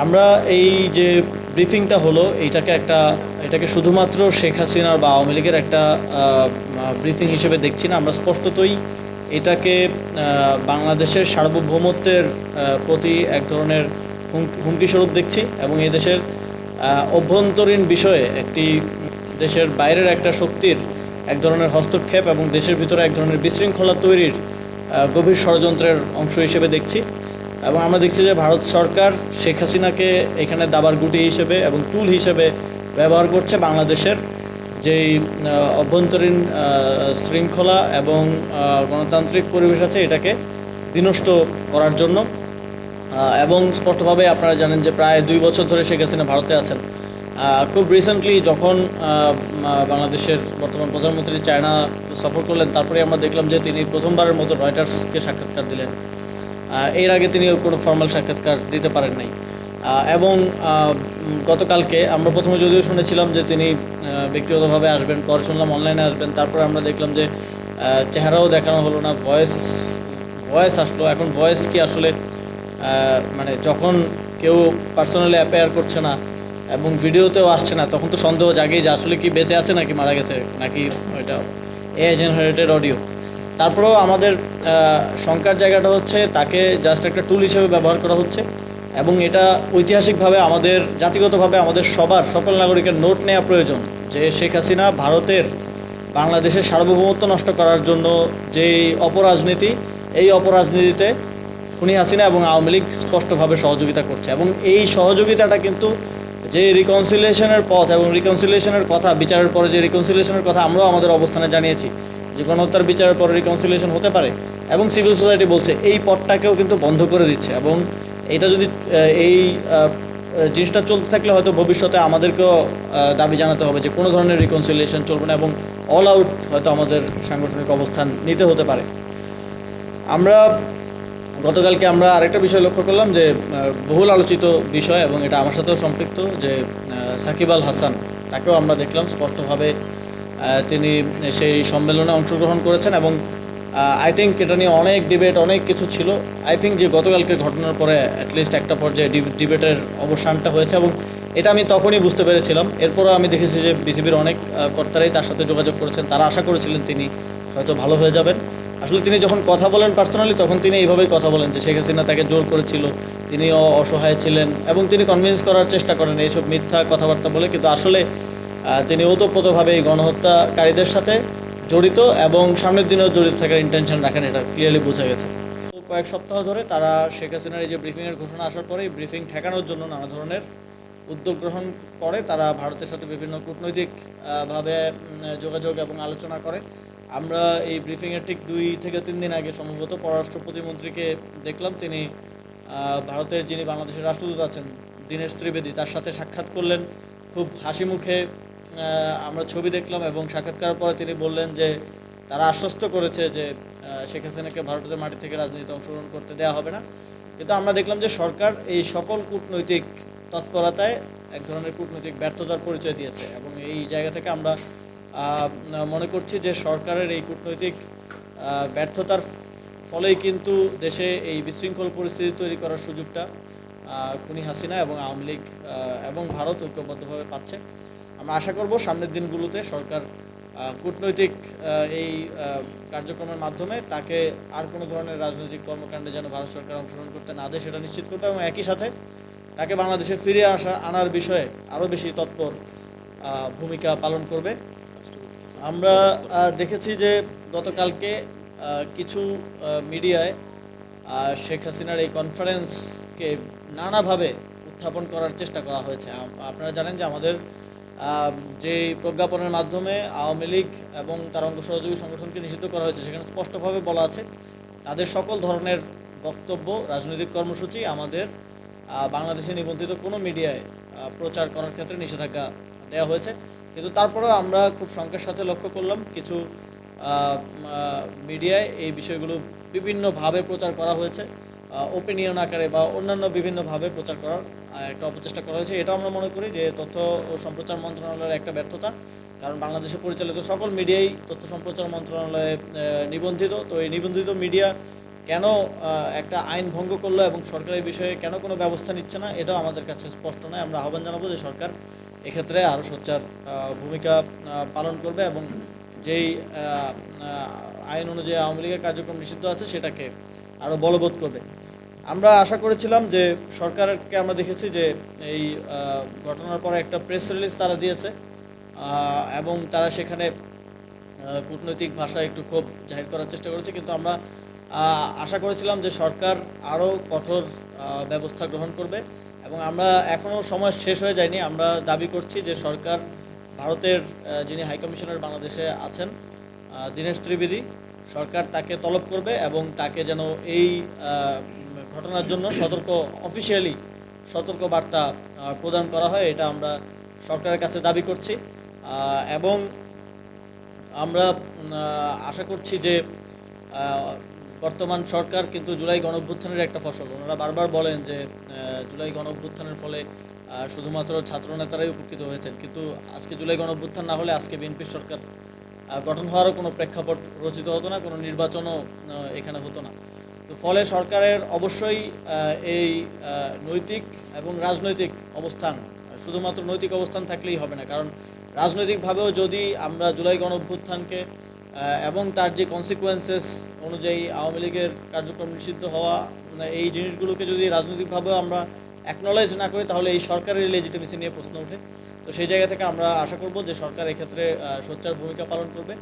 আমরা এই যে ব্রিফিংটা হলো এটাকে শুধুমাত্র শেখ হাসিনার বা আওয়ামী লীগের একটা ব্রিফিং হিসেবে দেখছি না। আমরা স্পষ্টতই এটাকে বাংলাদেশের সার্বভৌমত্বের প্রতি এক ধরনের হুমকি স্বরূপ দেখছি, এবং এই দেশের অভ্যন্তরীণ বিষয়ে একটি দেশের বাইরের একটা শক্তির এক ধরনের হস্তক্ষেপ এবং দেশের ভিতরে এক ধরনের বিশৃঙ্খলা তৈরির গভীর ষড়যন্ত্রের অংশ হিসেবে দেখছি। এবং আমরা দেখছি যে ভারত সরকার শেখ হাসিনাকে এখানে দাবার গুটি হিসেবে এবং টুল হিসেবে ব্যবহার করছে বাংলাদেশের যেই অভ্যন্তরীণ শৃঙ্খলা এবং গণতান্ত্রিক পরিবেশ আছে এটাকে বিনষ্ট করার জন্য। এবং স্পষ্টভাবে আপনারা জানেন যে প্রায় 2 বছর ধরে শেখ হাসিনা ভারতে আছেন। খুব রিসেন্টলি যখন বাংলাদেশের বর্তমান প্রধানমন্ত্রী চায়না সফর করলেন, তারপরে আমরা দেখলাম যে তিনি প্রথমবারের মতো রয়টার্সকে সাক্ষাৎকার দিলেন। এর আগে তিনি কোনো ফর্মাল সাক্ষাৎকার দিতে পারেন নাই। এবং গতকালকে আমরা প্রথমে যদিও শুনেছিলাম যে তিনি ব্যক্তিগতভাবে আসবেন, পরে শুনলাম অনলাইনে আসবেন, তারপরে আমরা দেখলাম যে চেহারাও দেখানো হলো না, ভয়েস আসলো। এখন ভয়েস কি আসলে মানে যখন কেউ পার্সোনালি অ্যাপেয়ার করছে না এবং ভিডিওতেও আসছে না, তখন তো সন্দেহ জাগেই যে আসলে কি বেঁচে আছে নাকি মারা গেছে, নাকি ওইটা এআই জেনারেটেড অডিও। তারপরেও আমাদের শঙ্কার জায়গাটা হচ্ছে তাকে জাস্ট একটা টুল হিসেবে ব্যবহার করা হচ্ছে, এবং এটা ঐতিহাসিকভাবে আমাদের জাতিগতভাবে আমাদের সকল নাগরিকের নোট নেওয়া প্রয়োজন যে শেখ হাসিনা ভারতের বাংলাদেশের সার্বভৌমত্ব নষ্ট করার জন্য যেই অপরাজনীতি, এই অপরাজনীতিতে খুনি হাসিনা এবং আওয়ামী লীগ স্পষ্টভাবে সহযোগিতা করছে। এবং এই সহযোগিতাটা কিন্তু যে রিকনসিলিয়েশনের পথ এবং রিকনসিলিয়েশনের কথা, বিচারের পরে যে রিকনসিলিয়েশনের কথা আমরাও আমাদের অবস্থানে জানিয়েছি যে গণহত্যার বিচারের পরে রিকনসিলিয়েশন হতে পারে, এবং সিভিল সোসাইটি বলছে এই পথটাকেও কিন্তু বন্ধ করে দিচ্ছে। এবং এটা যদি এই জিনিসটা চলতে থাকলে হয়তো ভবিষ্যতে আমাদেরকেও দাবি জানাতে হবে যে কোনো ধরনের রিকনসিলিয়েশন চলবে না, এবং অল আউট হয়তো আমাদের সাংগঠনিক অবস্থান নিতে হতে পারে। গতকালকে আমরা আরেকটা বিষয় লক্ষ্য করলাম যে বহুল আলোচিত বিষয়, এবং এটা আমার সাথেও সম্পৃক্ত, যে সাকিব আল হাসান, তাকেও আমরা দেখলাম স্পষ্টভাবে তিনি সেই সম্মেলনে অংশগ্রহণ করেছেন। এবং আই থিঙ্ক এটা নিয়ে অনেক ডিবেট, অনেক কিছু ছিল। আই থিঙ্ক যে গতকালকে ঘটনার পরে অ্যাটলিস্ট একটা পর্যায়ে ডিবেটের অবসানটা হয়েছে, এবং এটা আমি তখনই বুঝতে পেরেছিলাম। এরপরও আমি দেখেছি যে বিসিবির অনেক কর্তারাই তার সাথে যোগাযোগ করেছেন, তারা আশা করেছিলেন তিনি হয়তো ভালো হয়ে যাবেন। আসলে তিনি যখন কথা বলেন পার্সোনালি, তখন তিনি এইভাবেই কথা বলেন যে শেখ হাসিনা তাকে জোর করেছিল, তিনি অসহায় ছিলেন, এবং তিনি কনভিন্স করার চেষ্টা করেন এইসব মিথ্যা কথাবার্তা বলে। কিন্তু আসলে তিনি ওতপ্রোতভাবে এই গণহত্যাকারীদের সাথে জড়িত এবং সামনের দিনেও জড়িত থাকার ইন্টেনশন রাখেন, এটা ক্লিয়ারলি বোঝা গেছে। কয়েক সপ্তাহ ধরে তারা শেখ হাসিনার এই যে ব্রিফিংয়ের ঘোষণা আসার পরে ব্রিফিং ঠেকানোর জন্য নানা ধরনের উদ্যোগ গ্রহণ করে। তারা ভারতের সাথে বিভিন্ন কূটনৈতিক ভাবে যোগাযোগ এবং আলোচনা করে। আমরা এই ব্রিফিংয়ের ঠিক 2 থেকে 3 দিন আগে সম্ভবত পররাষ্ট্র প্রতিমন্ত্রীকে দেখলাম, তিনি ভারতের যিনি বাংলাদেশের রাষ্ট্রদূত আছেন দীনেশ ত্রিবেদী, তার সাথে সাক্ষাৎ করলেন খুব হাসি মুখে। আমরা ছবি দেখলাম, এবং সাক্ষাৎকারের পরে তিনি বললেন যে তারা আশ্বস্ত করেছে যে শেখ হাসিনাকে ভারতের মাটি থেকে রাজনীতিতে অংশগ্রহণ করতে দেওয়া হবে না। কিন্তু আমরা দেখলাম যে সরকার এই সকল কূটনৈতিক তৎপরতায় এক ধরনের কূটনৈতিক ব্যর্থতার পরিচয় দিয়েছে, এবং এই জায়গা থেকে আমরা মনে করছি যে সরকারের এই কূটনৈতিক ব্যর্থতার ফলেই কিন্তু দেশে এই বিশৃঙ্খল পরিস্থিতি তৈরি করার সুযোগটা খুনি হাসিনা এবং আওয়ামী লীগ এবং ভারত ঐক্যবদ্ধভাবে পাচ্ছে। আমরা আশা করব সামনের দিনগুলোতে সরকার কূটনৈতিক এই কার্যক্রমের মাধ্যমে তাকে আর কোনো ধরনের রাজনৈতিক কর্মকাণ্ডে যেন ভারত সরকার অংশগ্রহণ করতে না দেয় সেটা নিশ্চিত করবে, এবং একই সাথে তাকে বাংলাদেশে ফিরে আনার বিষয়ে আরও বেশি তৎপর ভূমিকা পালন করবে। আমরা দেখেছি যে গতকালকে কিছু মিডিয়ায় শেখ হাসিনার এই কনফারেন্সকে নানাভাবে উত্থাপন করার চেষ্টা করা হয়েছে। আপনারা জানেন যে আমাদের যে প্রজ্ঞাপনের মাধ্যমে আওয়ামী লীগ এবং তার অঙ্গ সহযোগী সংগঠনকে নিষিদ্ধ করা হয়েছে, সেখানে স্পষ্টভাবে বলা আছে তাদের সকল ধরনের বক্তব্য, রাজনৈতিক কর্মসূচি আমাদের বাংলাদেশে নিবন্ধিত কোনো মিডিয়ায় প্রচার করার ক্ষেত্রে নিষেধাজ্ঞা দেওয়া হয়েছে। কিন্তু তারপরেও আমরা খুব শঙ্কার সাথে লক্ষ্য করলাম কিছু মিডিয়ায় এই বিষয়গুলো বিভিন্নভাবে প্রচার করা হয়েছে, ওপিনিয়ন আকারে বা অন্যান্য বিভিন্নভাবে প্রচার করার একটা অপচেষ্টা করা হয়েছে। এটা আমরা মনে করি যে তথ্য ও সম্প্রচার মন্ত্রণালয়ের একটা ব্যর্থতা, কারণ বাংলাদেশে পরিচালিত সকল মিডিয়াই তথ্য সম্প্রচার মন্ত্রণালয়ে নিবন্ধিত। তো এই নিবন্ধিত মিডিয়া কেন একটা আইন ভঙ্গ করলো এবং সরকার এই বিষয়ে কেন কোনো ব্যবস্থা নিচ্ছে না, এটাও আমাদের কাছে স্পষ্ট নয়। আমরা আহ্বান জানাবো যে সরকার এক্ষেত্রে আরও সোচ্চার ভূমিকা পালন করবে এবং যেই আইন অনুযায়ী আওয়ামী লীগের কার্যক্রম নিষিদ্ধ আছে সেটাকে আরও বলবৎ করবে। আমরা আশা করেছিলাম যে সরকারকে আমরা দেখেছি যে এই ঘটনার পরে একটা প্রেস রিলিজ তারা দিয়েছে এবং তারা সেখানে কূটনৈতিক ভাষায় একটু ক্ষোভ জাহির করার চেষ্টা করেছে, কিন্তু আমরা আশা করেছিলাম যে সরকার আরও কঠোর ব্যবস্থা গ্রহণ করবে এবং আমরা এখনও সময় শেষ হয়ে যায়নি। আমরা দাবি করছি যে সরকার ভারতের যিনি হাইকমিশনার বাংলাদেশে আছেন দীনেশ ত্রিবেদী, সরকার তাকে তলব করবে এবং তাকে যেন এই ঘটনার জন্য অফিসিয়ালি সতর্ক বার্তা প্রদান করা হয়, এটা আমরা সরকারের কাছে দাবি করছি। এবং আমরা আশা করছি যে বর্তমান সরকার কিন্তু জুলাই গণঅভ্যুত্থানের একটা ফসল। ওনারা বারবার বলেন যে জুলাই গণঅভ্যুত্থানের ফলে শুধুমাত্র ছাত্রনেতারাই উপকৃত হয়েছেন, কিন্তু আজকে জুলাই গণঅভ্যুত্থান না হলে আজকে বিএনপির সরকার গঠন হওয়ারও কোনো প্রেক্ষাপট রচিত হতো না, কোনো নির্বাচনও এখানে হতো না। তো ফলে সরকারের অবশ্যই এই নৈতিক এবং রাজনৈতিক অবস্থান, শুধুমাত্র নৈতিক অবস্থান থাকলেই হবে না, কারণ রাজনৈতিকভাবেও যদি আমরা জুলাই গণঅভ্যুত্থানকে এবং তার যে কনসিকুয়েন্সেস অনুযায়ী আওয়ামী লীগের কার্যক্রম নিষিদ্ধ হওয়া, এই জিনিসগুলোকে যদি রাজনৈতিকভাবেও আমরা অ্যাকনলেজ না করি, তাহলে এই সরকারের লেজিটিমেসি নিয়ে প্রশ্ন ওঠে। তো সেই জায়গা থেকে আমরা আশা করব যে সরকার এক্ষেত্রে সোচ্চার ভূমিকা পালন করবে